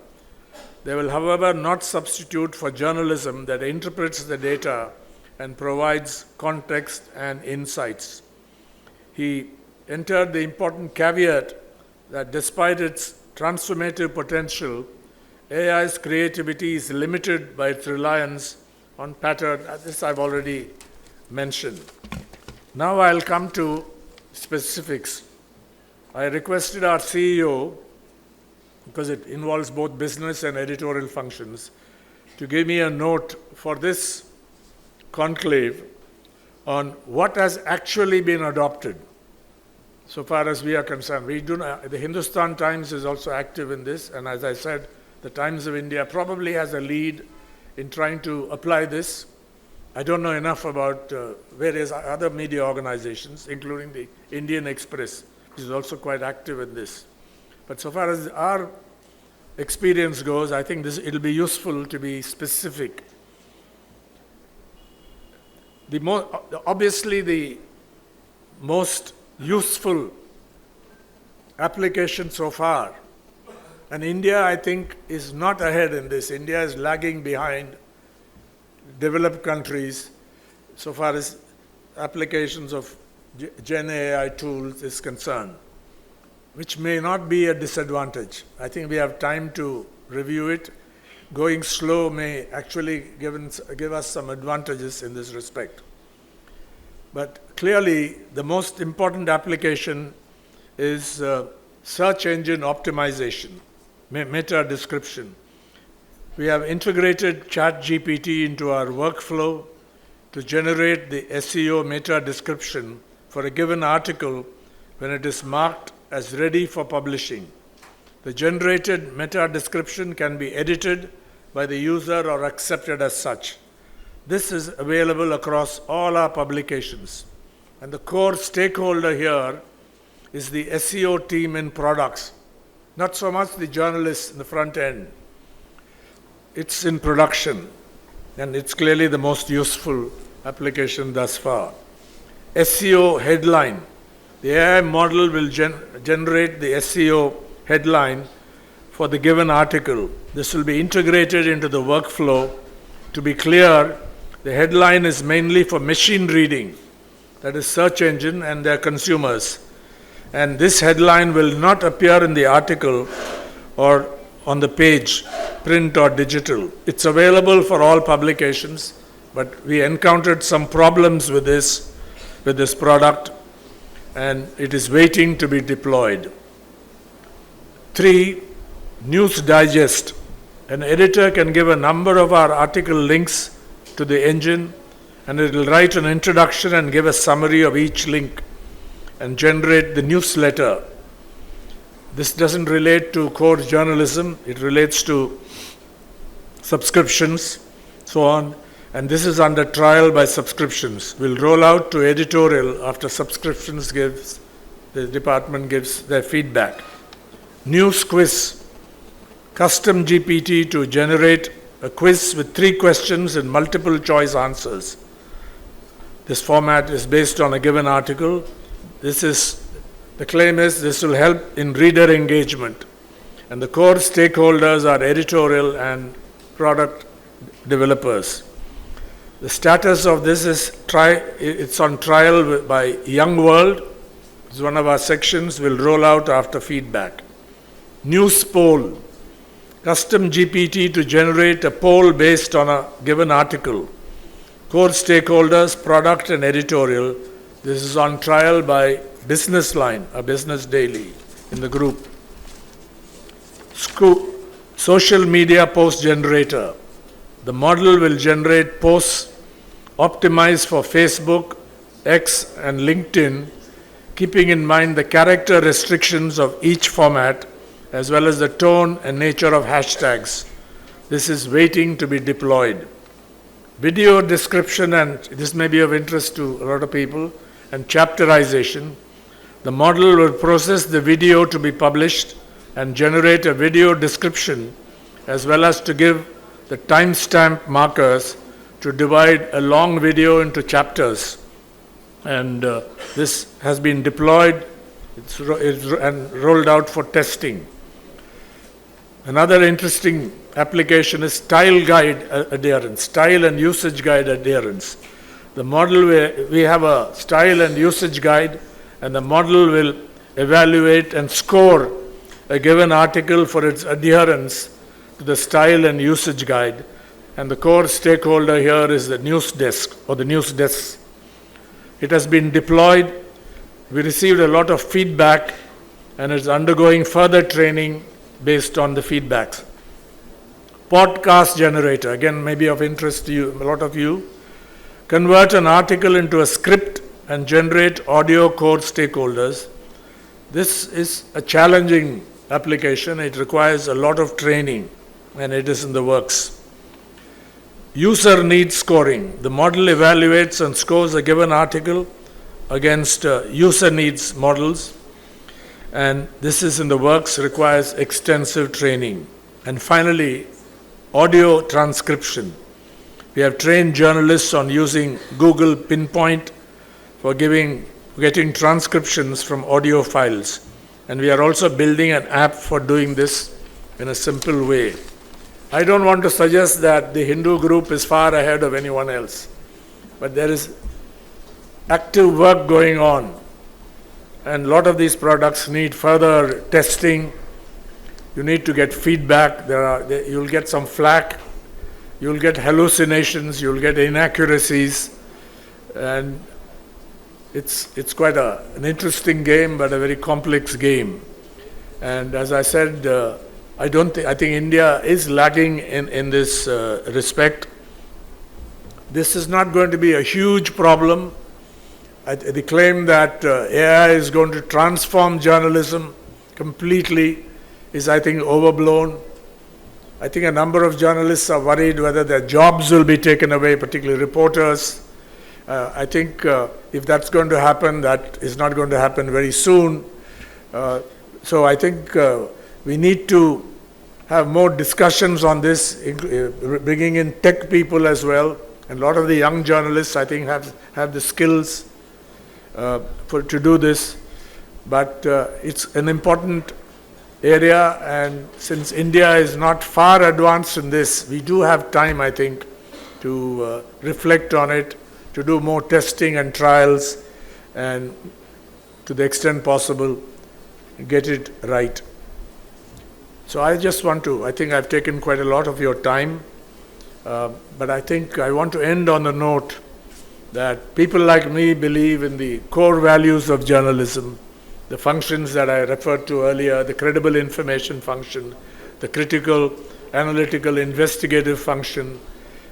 They will, however, not substitute for journalism that interprets the data and provides context and insights." He entered the important caveat that despite its transformative potential, AI's creativity is limited by its reliance on pattern. This I've already mentioned. Now I'll come to specifics. I requested our CEO, because it involves both business and editorial functions, to give me a note for this conclave on what has actually been adopted. So far as we are concerned, the Hindustan Times is also active in this, and as I said, the Times of India probably has a lead in trying to apply this. I don't know enough about various other media organizations, including the Indian Express, which is also quite active in this. But so far as our experience goes, I think it'll be useful to be specific. Obviously, the most useful application so far, and India, I think, is not ahead in this. India is lagging behind developed countries so far as applications of Gen AI tools is concerned, which may not be a disadvantage. I think we have time to review it. Going slow may actually give us some advantages in this respect. But clearly, the most important application is search engine optimization, meta description. We have integrated ChatGPT into our workflow to generate the SEO meta description for a given article when it is marked as ready for publishing. The generated meta description can be edited by the user or accepted as such. This is available across all our publications. And the core stakeholder here is the SEO team in products, not so much the journalists in the front end. It's in production, and it's clearly the most useful application thus far. SEO headline. The AI model will generate the SEO headline for the given article. This will be integrated into the workflow. To be clear, the headline is mainly for machine reading, that is search engine and their consumers. And this headline will not appear in the article or on the page, print or digital. It's available for all publications, but we encountered some problems with this product, and it is waiting to be deployed. 3, News Digest. An editor can give a number of our article links to the engine, and it will write an introduction and give a summary of each link and generate the newsletter. This doesn't relate to core journalism, it relates to subscriptions, so on, and this is under trial by subscriptions. We'll roll out to editorial after subscriptions the department gives their feedback. News quiz, custom GPT to generate a quiz with 3 questions and multiple choice answers. This format is based on a given article. The claim is this will help in reader engagement, and the core stakeholders are editorial and product developers. The status of this is it's on trial by Young World. It's one of our sections. We'll roll out after feedback. News poll, custom GPT to generate a poll based on a given article. Core stakeholders, product and editorial. This is on trial by Business Line, a business daily in the group. Social media post generator. The model will generate posts optimized for Facebook, X, and LinkedIn, keeping in mind the character restrictions of each format, as well as the tone and nature of hashtags. This is waiting to be deployed. Video description, and this may be of interest to a lot of people, and chapterization. The model will process the video to be published and generate a video description, as well as to give the timestamp markers to divide a long video into chapters. And this has been deployed and rolled out for testing. Another interesting application is style guide adherence, style and usage guide adherence. The model, we have a style and usage guide, and the model will evaluate and score a given article for its adherence to the style and usage guide. And the core stakeholder here is the news desk or the news desks. It has been deployed. We received a lot of feedback, and it's undergoing further training based on the feedbacks. Podcast generator, again, may be of interest to you, a lot of you. Convert an article into a script and generate audio core stakeholders. This is a challenging application. It requires a lot of training, and it is in the works. user needs scoring. The model evaluates and scores a given article against user needs models, and this is in the works, requires extensive training. And finally, audio transcription. We have trained journalists on using Google Pinpoint for getting transcriptions from audio files. And we are also building an app for doing this in a simple way. I don't want to suggest that the Hindu group is far ahead of anyone else, but there is active work going on, and a lot of these products need further testing. You need to get feedback. You'll get some flack, you'll get hallucinations, you'll get inaccuracies, and it's quite an interesting game, but a very complex game. And as I said, I think India is lagging in this respect. This is not going to be a huge problem. The claim that AI is going to transform journalism completely is, I think, overblown. I think a number of journalists are worried whether their jobs will be taken away, particularly reporters. I think if that's going to happen, that is not going to happen very soon. So I think we need to have more discussions on this, bringing in tech people as well. And a lot of the young journalists, I think, have the skills to do this. But it's an important area, and since India is not far advanced in this, we do have time, I think, to reflect on it, to do more testing and trials, and to the extent possible, get it right. So I just want to, I think I've taken quite a lot of your time, but I think I want to end on the note that people like me believe in the core values of journalism, the functions that I referred to earlier, the credible information function, the critical, analytical, investigative function,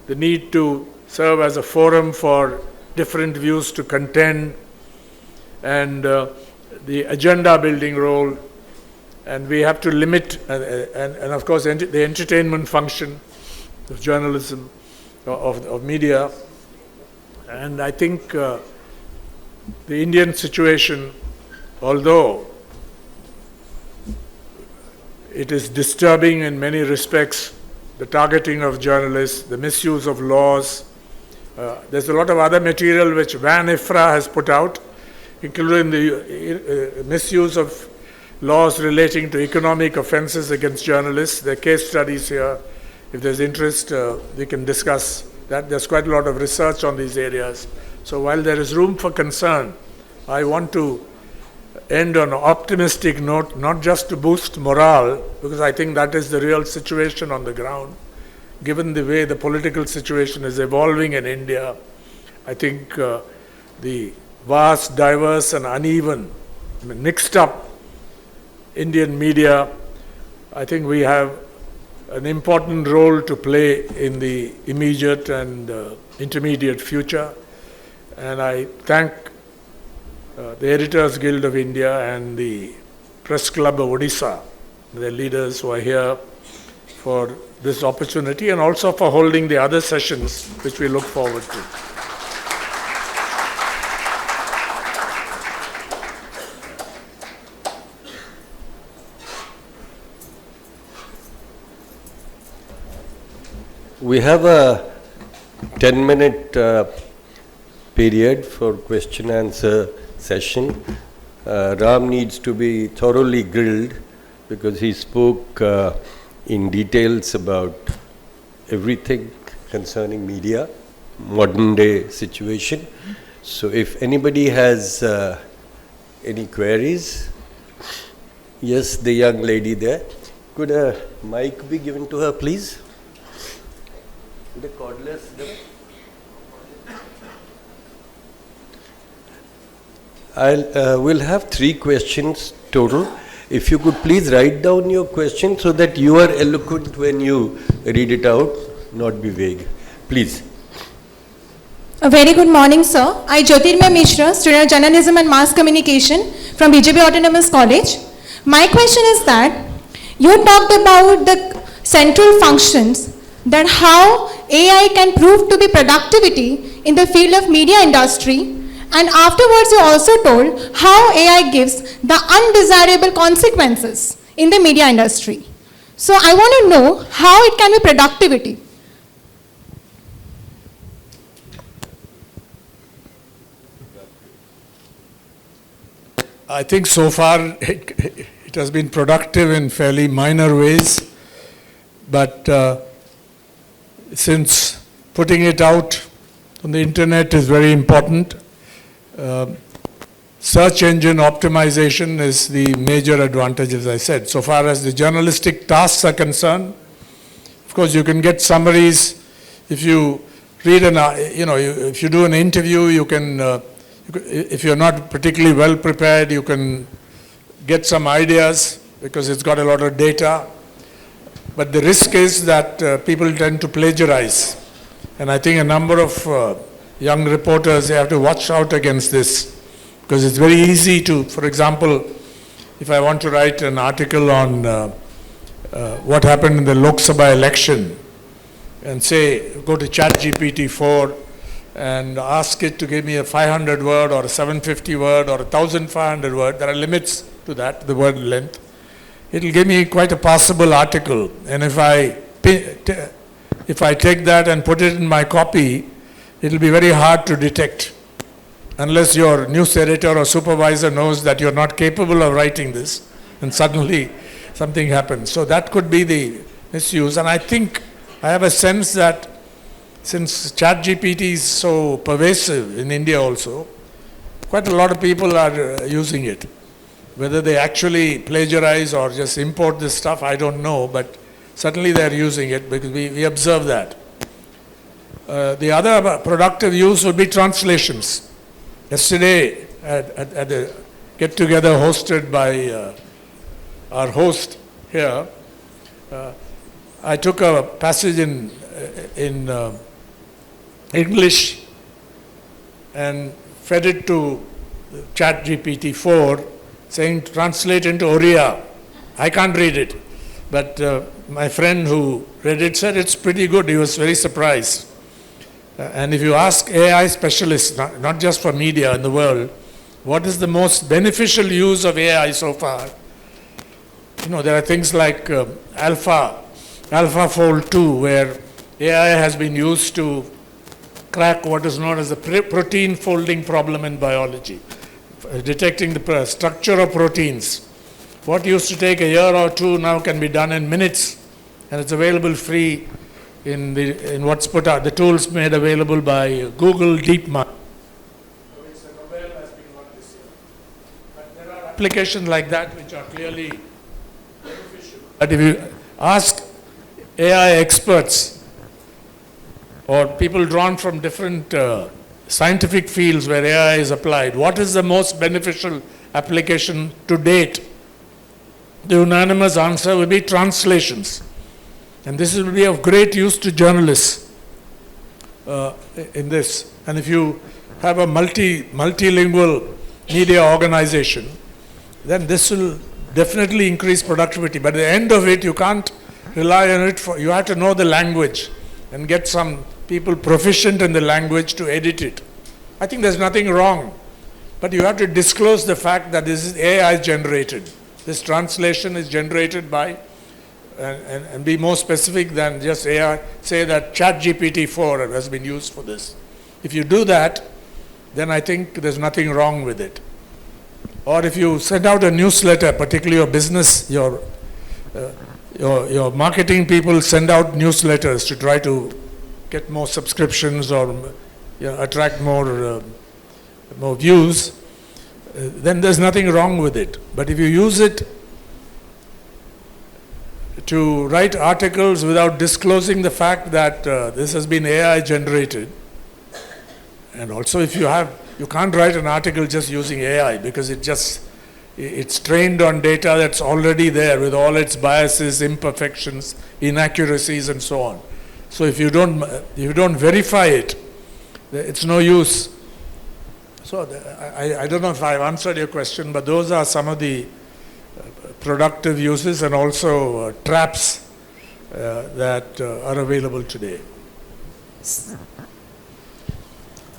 the need to serve as a forum for different views to contend, and the agenda building role. And we have to limit, and of course, the entertainment function of journalism, of media. And I think the Indian situation, although it is disturbing in many respects, the targeting of journalists, the misuse of laws, there's a lot of other material which Van Ifra has put out, including the misuse of laws relating to economic offenses against journalists. There are case studies here. If there's interest, we can discuss that. There's quite a lot of research on these areas. So while there is room for concern, I want to end on an optimistic note, not just to boost morale, because I think that is the real situation on the ground. Given the way the political situation is evolving in India, I think the vast, diverse, and uneven, mixed up Indian media, I think we have an important role to play in the immediate and intermediate future. And I thank the Editors Guild of India and the Press Club of Odisha, their leaders who are here, for this opportunity, and also for holding the other sessions which we look forward to. We have a 10-minute period for question-answer session. Ram needs to be thoroughly grilled because he spoke in details about everything concerning media, modern day situation. So if anybody has any queries, yes, the young lady there. Could a mic be given to her, please? The cordless there. We'll have 3 questions total. If you could please write down your question so that you are eloquent when you read it out, not be vague. Please. A very good morning, sir. I, Jyotirmay Mishra, student of Journalism and Mass Communication from BJP Autonomous College. My question is that you talked about the central functions, that how AI can prove to be productivity in the field of media industry. And afterwards, you also told how AI gives the undesirable consequences in the media industry. So I want to know how it can be productivity. I think so far it has been productive in fairly minor ways, but since putting it out on the internet is very important, search engine optimization is the major advantage, as I said. So far as the journalistic tasks are concerned, of course you can get summaries. If you read if you do an interview, you can, if you're not particularly well prepared, you can get some ideas because it's got a lot of data. But the risk is that people tend to plagiarize. And I think a number of young reporters, they have to watch out against this because it's very easy to, for example, if I want to write an article on what happened in the Lok Sabha election and say, go to ChatGPT-4 and ask it to give me a 500 word or a 750 word or a 1500 word. There are limits to that, the word length. It'll give me quite a passable article. And if I take that and put it in my copy, it'll be very hard to detect unless your news editor or supervisor knows that you're not capable of writing this, and suddenly something happens. So that could be the misuse. And I think, I have a sense that since ChatGPT is so pervasive in India also, quite a lot of people are using it. Whether they actually plagiarize or just import this stuff, I don't know, but certainly they're using it because we observe that. The other productive use would be translations. Yesterday, at a get-together hosted by our host here, I took a passage in English and fed it to ChatGPT-4 saying translate into Oriya. I can't read it, but my friend who read it said it's pretty good. He was very surprised. And if you ask AI specialists, not just for media in the world, what is the most beneficial use of AI so far? There are things like AlphaFold 2, where AI has been used to crack what is known as the protein folding problem in biology, detecting the structure of proteins. What used to take a year or two now can be done in minutes, and it's available free in what's put out, the tools made available by Google DeepMind. So it's a Nobel has been won this year. But there are applications like that which are clearly beneficial. But if you ask AI experts or people drawn from different scientific fields where AI is applied, what is the most beneficial application to date? The unanimous answer will be translations. And this will be of great use to journalists in this. And if you have a multilingual media organization, then this will definitely increase productivity. But at the end of it, you can't rely on it. You have to know the language and get some people proficient in the language to edit it. I think there's nothing wrong. But you have to disclose the fact that this is AI generated. This translation is generated by and be more specific than just AI, say that ChatGPT-4 has been used for this. If you do that, then I think there's nothing wrong with it. Or if you send out a newsletter, particularly your business, your marketing people send out newsletters to try to get more subscriptions or attract more views, then there's nothing wrong with it. But if you use it to write articles without disclosing the fact that this has been AI generated, and also if you can't write an article just using AI because it's trained on data that's already there with all its biases, imperfections, inaccuracies, and so on. So if you don't verify it, it's no use. So I don't know if I've answered your question, but those are some of the productive uses and also traps that are available today.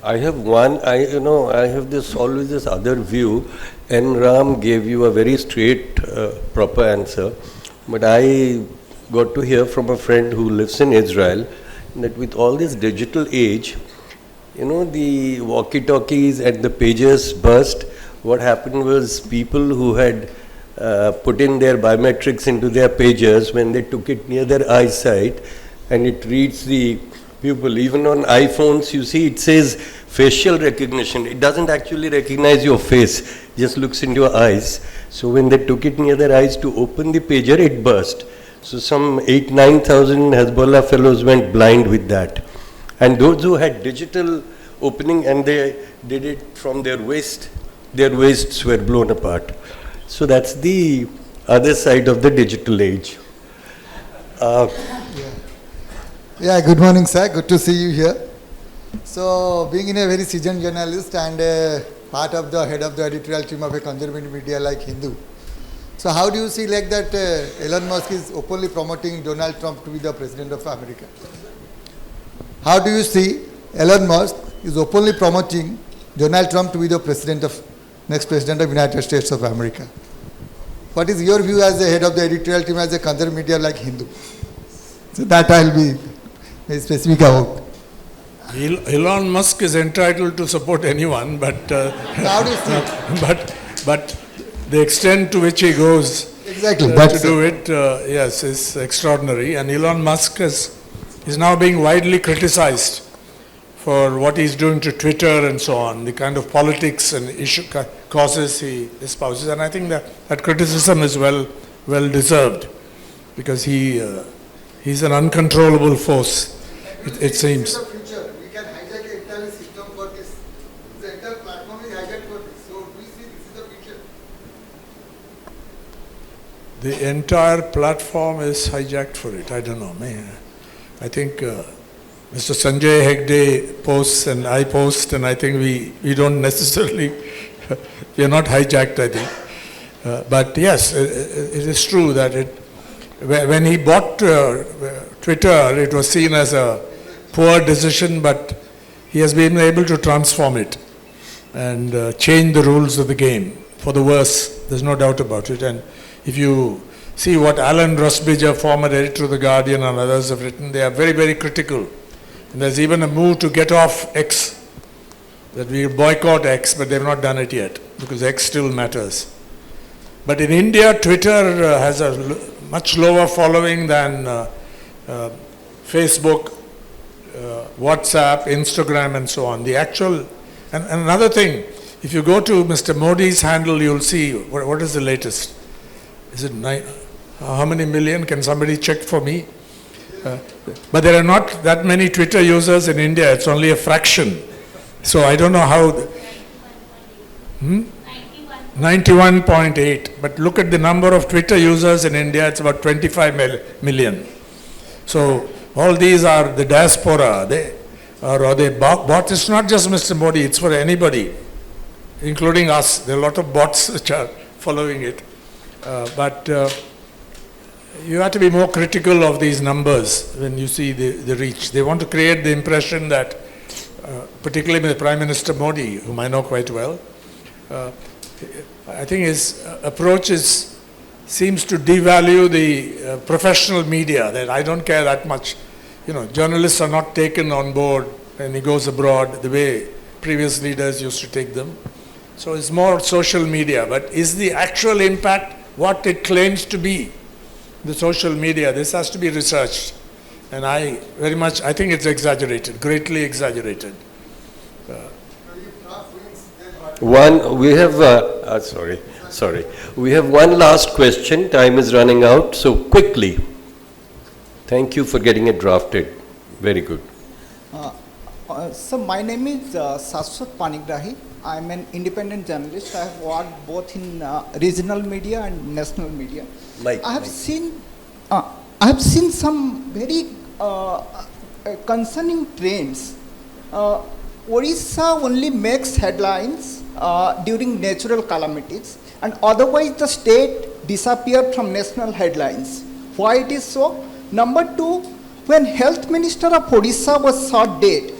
I have I have always this other view, and Ram gave you a very straight, proper answer. But I got to hear from a friend who lives in Israel that with all this digital age, the walkie-talkies and the pagers burst. What happened was people who had put in their biometrics into their pagers, when they took it near their eyesight and it reads the pupil. Even on iPhones, you see, it says facial recognition. It doesn't actually recognize your face, it just looks into your eyes. So when they took it near their eyes to open the pager, it burst. So some 9,000 Hezbollah fellows went blind with that. And those who had digital opening and they did it from their waists were blown apart. So that's the other side of the digital age. Yeah, good morning, sir. Good to see you here. So, being a very seasoned journalist and part of the head of the editorial team of a conservative media like Hindu, so how do you see like that Elon Musk is openly promoting Donald Trump to be the president of America? How do you see Elon Musk is openly promoting Donald Trump to be the next president of United States of America? What is your view as the head of the editorial team as a conservative media like Hindu? So that I'll be specific about. Elon Musk is entitled to support anyone, but How do you see it? but the extent to which he goes Exactly, to that's do it, yes, is extraordinary. And Elon Musk is now being widely criticized for what he's doing to Twitter and so on, the kind of politics and causes he espouses. And I think that criticism is well deserved, because he's an uncontrollable force, it seems. In the future, we can hijack an entire system for this. The entire platform is hijacked for this. So we see this is the future. The entire platform is hijacked for it. I don't know. I think Mr. Sanjay Hegde posts and I post, and I think we don't necessarily, we are not hijacked, I think. But yes, it is true that when he bought Twitter, it was seen as a poor decision, but he has been able to transform it and change the rules of the game for the worse. There's no doubt about it. And if you see what Alan Rusbridger, former editor of The Guardian, and others have written, they are very, very critical. And there's even a move to get off X, that we boycott X, but they've not done it yet, because X still matters. But in India, Twitter has a much lower following than Facebook, WhatsApp, Instagram, and so on. And another thing, if you go to Mr. Modi's handle, you'll see, what is the latest? Is it how many million? Can somebody check for me? But there are not that many Twitter users in India. It's only a fraction. So I don't know how. 91.8. But look at the number of Twitter users in India. It's about 25 million. So all these are the diaspora. They bots. It's not just Mr. Modi. It's for anybody, including us. There are a lot of bots which are following it. But you have to be more critical of these numbers when you see the reach. They want to create the impression that, particularly with Prime Minister Modi, whom I know quite well, I think his approach seems to devalue the professional media, that I don't care that much. Journalists are not taken on board when he goes abroad the way previous leaders used to take them. So it's more social media. But is the actual impact what it claims to be? The social media, this has to be researched. And I think it's exaggerated, greatly exaggerated. We have one last question. Time is running out, so quickly. Thank you for getting it drafted. Very good. So my name is Saswat Panigrahi. I'm an independent journalist. I have worked both in regional media and national media. I have seen some very concerning trends. Odisha only makes headlines during natural calamities, and otherwise the state disappeared from national headlines. Why it is so? Number two, when Health Minister of Odisha was shot dead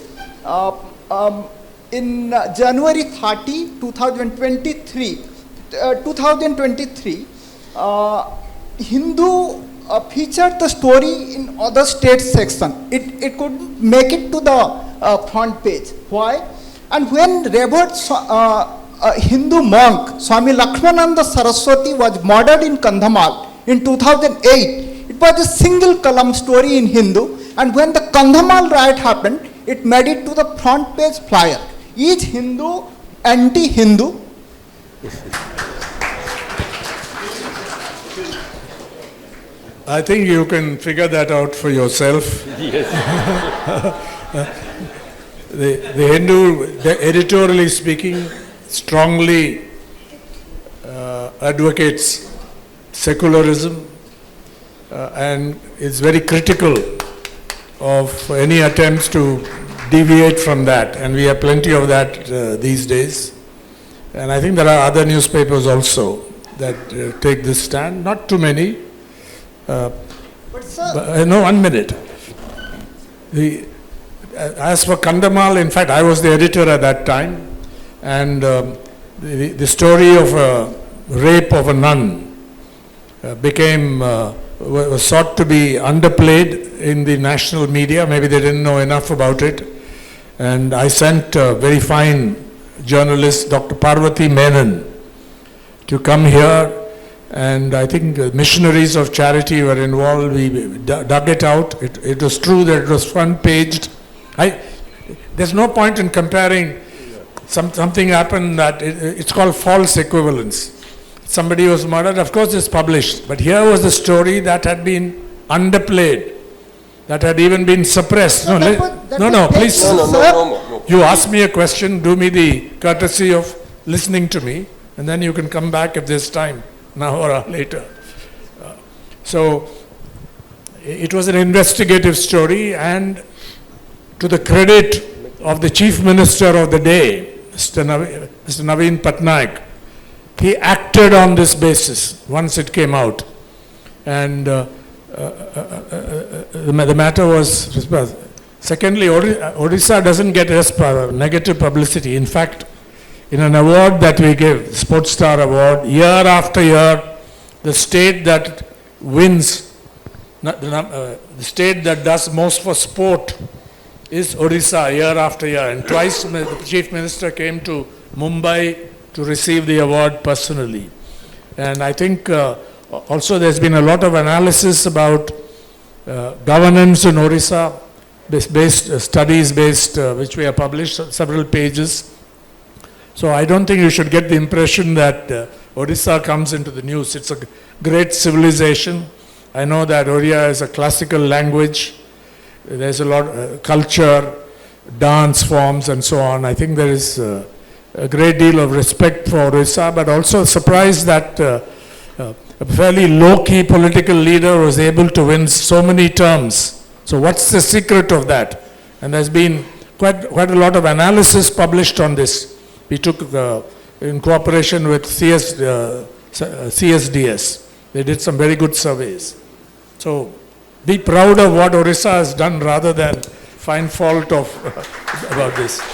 in January 30, 2023, Hindu featured the story in other state section. It couldn't make it to the front page. Why? And when revered Hindu monk Swami Lakshmananda Saraswati was murdered in Kandhamal in 2008, it was a single column story in Hindu, and when the Kandhamal riot happened, it made it to the front page flyer. Is Hindu anti-Hindu? I think you can figure that out for yourself. Yes. The Hindu, editorially speaking, strongly advocates secularism and is very critical of any attempts to deviate from that. And we have plenty of that these days. And I think there are other newspapers also that take this stand. Not too many. But sir, No, 1 minute. As for Kandhamal, in fact, I was the editor at that time, and the story of a rape of a nun was sought to be underplayed in the national media. Maybe they didn't know enough about it, and I sent a very fine journalist, Dr. Parvati Menon, to come here. And I think missionaries of charity were involved. We dug it out. It was true that it was front-paged. There's no point in comparing. Something happened that it's called false equivalence. Somebody was murdered, of course it's published. But here was the story that had been underplayed, that had even been suppressed. No, please. No. You ask me a question, do me the courtesy of listening to me, and then you can come back if there's time. Now or later. So it was an investigative story, and to the credit of the Chief Minister of the day, Mr. Naveen Patnaik, he acted on this basis once it came out. And the matter was dispersed. Secondly, Odisha doesn't get negative publicity. In fact, in an award that we give, Sports Star Award, year after year, the state that wins, the state that does most for sport is Odisha year after year. And twice the Chief Minister came to Mumbai to receive the award personally. And I think also there's been a lot of analysis about governance in Odisha, studies-based, which we have published, several pages. So I don't think you should get the impression that Odisha comes into the news. It's a great civilization. I know that Oriya is a classical language. There's a lot of culture, dance forms and so on. I think there is a great deal of respect for Odisha, but also surprised that a fairly low-key political leader was able to win so many terms. So what's the secret of that? And there's been quite a lot of analysis published on this. We took, in cooperation with CSDS, they did some very good surveys. So be proud of what Odisha has done rather than find fault about this.